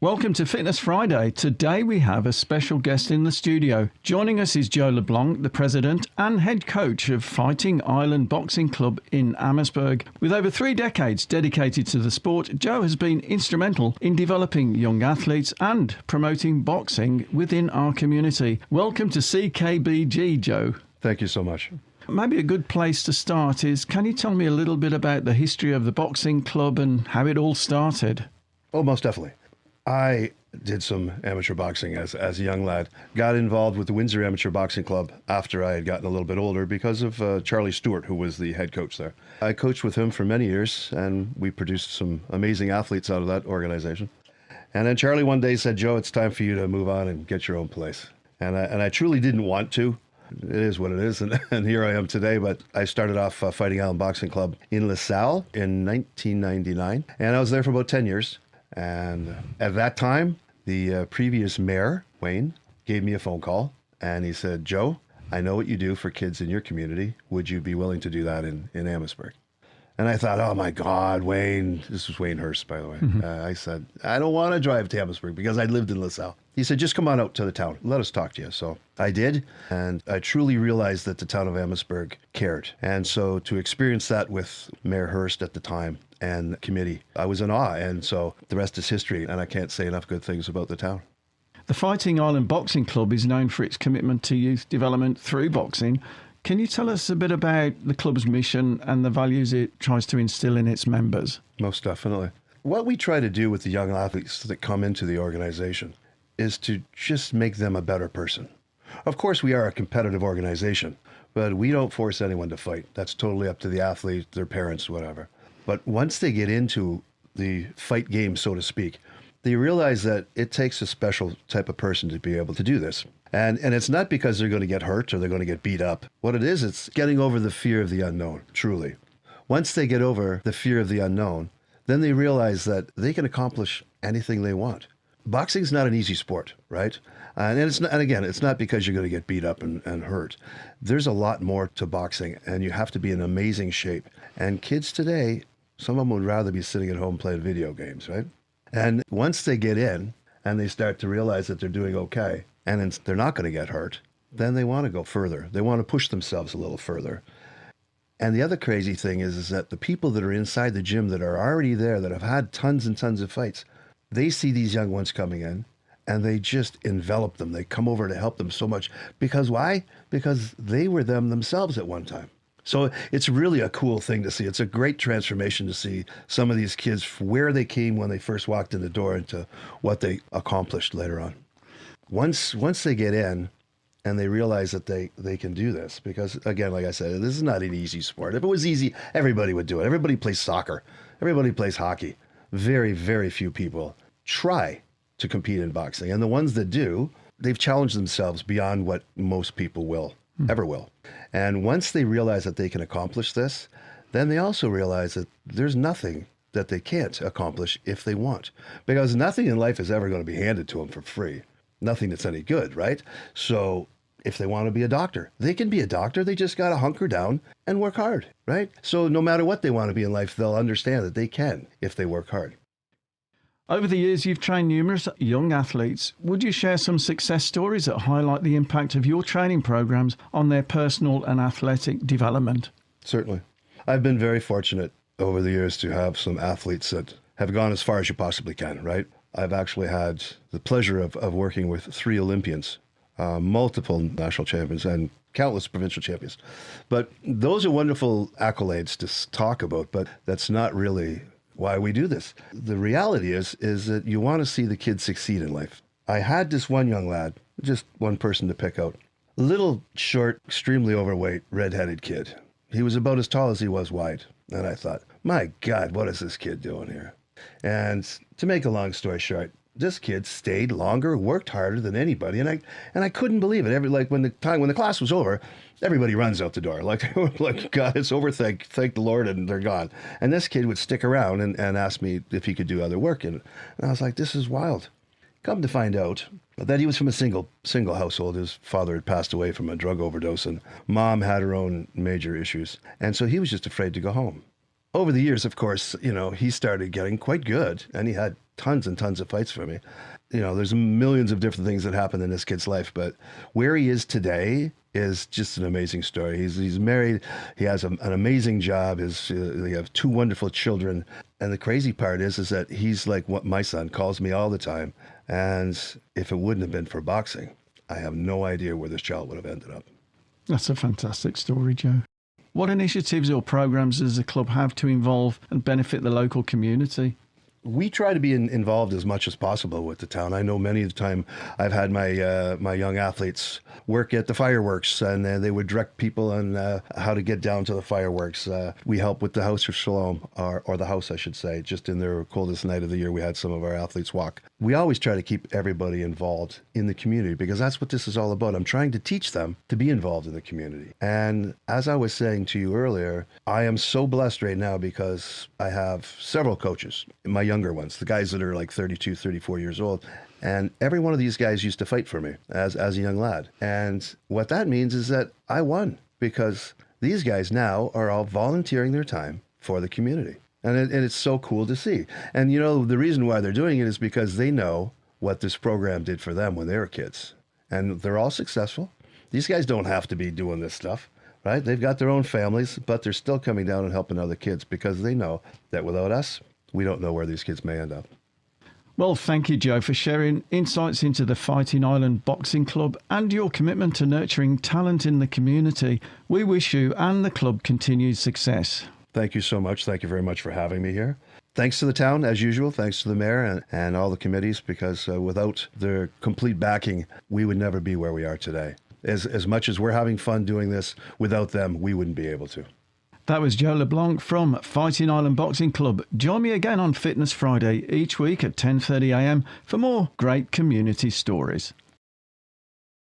Welcome to Fitness Friday. Today we have a special guest in the studio. Joining us is Joe Leblanc, the president and head coach of Fighting Island Boxing Club in Amherstburg. With over 3 decades dedicated to the sport, Joe has been instrumental in developing young athletes and promoting boxing within our community. Welcome to CKBG, Joe. Thank you so much. Maybe a good place to start is, can you tell me a little bit about the history of the boxing club and how it all started? Oh, most definitely. I did some amateur boxing as a young lad. Got involved with the Windsor Amateur Boxing Club after I had gotten a little bit older because of Charlie Stewart, who was the head coach there. I coached with him for many years, and we produced some amazing athletes out of that organization. And then Charlie one day said, "Joe, it's time for you to move on and get your own place." And I truly didn't want to. It is what it is, and here I am today. But I started off Fighting Island Boxing Club in LaSalle in 1999, and I was there for about 10 years. And at that time, the previous mayor, Wayne, gave me a phone call, and he said, "Joe, I know what you do for kids in your community. Would you be willing to do that in Amherstburg?" And I thought, oh my God, Wayne, this was Wayne Hurst, by the way. I said, "I don't want to drive to Amherstburg," because I lived in LaSalle. He said, "Just come on out to the town. Let us talk to you." So I did, and I truly realized that the town of Amherstburg cared. And so to experience that with Mayor Hurst at the time and the committee, I was in awe. And so the rest is history, and I can't say enough good things about the town. The Fighting Island Boxing Club is known for its commitment to youth development through boxing. Can you tell us a bit about the club's mission and the values it tries to instill in its members? Most definitely. What we try to do with the young athletes that come into the organization is to just make them a better person. Of course, we are a competitive organization, but we don't force anyone to fight. That's totally up to the athlete, their parents, whatever. But once they get into the fight game, so to speak, they realize that it takes a special type of person to be able to do this. And it's not because they're going to get hurt or they're going to get beat up. What it is, it's getting over the fear of the unknown, truly. Once they get over the fear of the unknown, then they realize that they can accomplish anything they want. Boxing's not an easy sport, right? And again, it's not because you're going to get beat up and hurt. There's a lot more to boxing, and you have to be in amazing shape. And kids today, some of them would rather be sitting at home playing video games, right? And once they get in and they start to realize that they're doing okay, and they're not going to get hurt, then they want to go further. They want to push themselves a little further. And the other crazy thing is that the people that are inside the gym that are already there, that have had tons and tons of fights, they see these young ones coming in and they just envelop them. They come over to help them so much. Because why? Because they were them themselves at one time. So it's really a cool thing to see. It's a great transformation to see some of these kids, where they came when they first walked in the door into what they accomplished later on. Once they get in and they realize that they can do this, because again, like I said, this is not an easy sport. If it was easy, everybody would do it. Everybody plays soccer. Everybody plays hockey. Very, very few people try to compete in boxing. And the ones that do, they've challenged themselves beyond what most people ever will. And once they realize that they can accomplish this, then they also realize that there's nothing that they can't accomplish if they want. Because nothing in life is ever going to be handed to them for free. Nothing that's any good, right? So if they want to be a doctor, they can be a doctor. They just got to hunker down and work hard, right? So no matter what they want to be in life, they'll understand that they can if they work hard. Over the years, you've trained numerous young athletes. Would you share some success stories that highlight the impact of your training programs on their personal and athletic development? Certainly. I've been very fortunate over the years to have some athletes that have gone as far as you possibly can, right? I've actually had the pleasure of working with 3 Olympians, multiple national champions, and countless provincial champions. But those are wonderful accolades to talk about, but that's not really why we do this. The reality is that you want to see the kids succeed in life. I had this one young lad, just one person to pick out, little, short, extremely overweight, redheaded kid. He was about as tall as he was wide. And I thought, my God, what is this kid doing here? And to make a long story short, this kid stayed longer, worked harder than anybody, and I couldn't believe it. When the class was over, everybody runs out the door. Like God, it's over. Thank the Lord, and they're gone. And this kid would stick around and ask me if he could do other work, and I was like, this is wild. Come to find out that he was from a single household. His father had passed away from a drug overdose, and mom had her own major issues, and so he was just afraid to go home. Over the years, of course, he started getting quite good, and he had tons and tons of fights for me. There's millions of different things that happened in this kid's life, but where he is today is just an amazing story. He's married. He has an amazing job. They have two wonderful children. And the crazy part is that he's like what my son calls me all the time. And if it wouldn't have been for boxing, I have no idea where this child would have ended up. That's a fantastic story, Joe. What initiatives or programs does the club have to involve and benefit the local community? We try to be involved as much as possible with the town. I know many of the time I've had my young athletes work at the fireworks, and they would direct people on how to get down to the fireworks. We help with the House of Shalom, or the house, I should say. Just in their coldest night of the year, we had some of our athletes walk. We always try to keep everybody involved in the community, because that's what this is all about. I'm trying to teach them to be involved in the community. And as I was saying to you earlier, I am so blessed right now because I have several coaches, my younger ones, the guys that are like 32, 34 years old. And every one of these guys used to fight for me as a young lad. And what that means is that I won, because these guys now are all volunteering their time for the community. And it's so cool to see. And the reason why they're doing it is because they know what this program did for them when they were kids. And they're all successful. These guys don't have to be doing this stuff, right? They've got their own families, but they're still coming down and helping other kids, because they know that without us, we don't know where these kids may end up. Well, thank you, Joe, for sharing insights into the Fighting Island Boxing Club and your commitment to nurturing talent in the community. We wish you and the club continued success. Thank you so much. Thank you very much for having me here. Thanks to the town, as usual. Thanks to the mayor and all the committees, because without their complete backing, we would never be where we are today. As much as we're having fun doing this, without them, we wouldn't be able to. That was Joe Leblanc from Fighting Island Boxing Club. Join me again on Fitness Friday each week at 10:30 a.m. for more great community stories.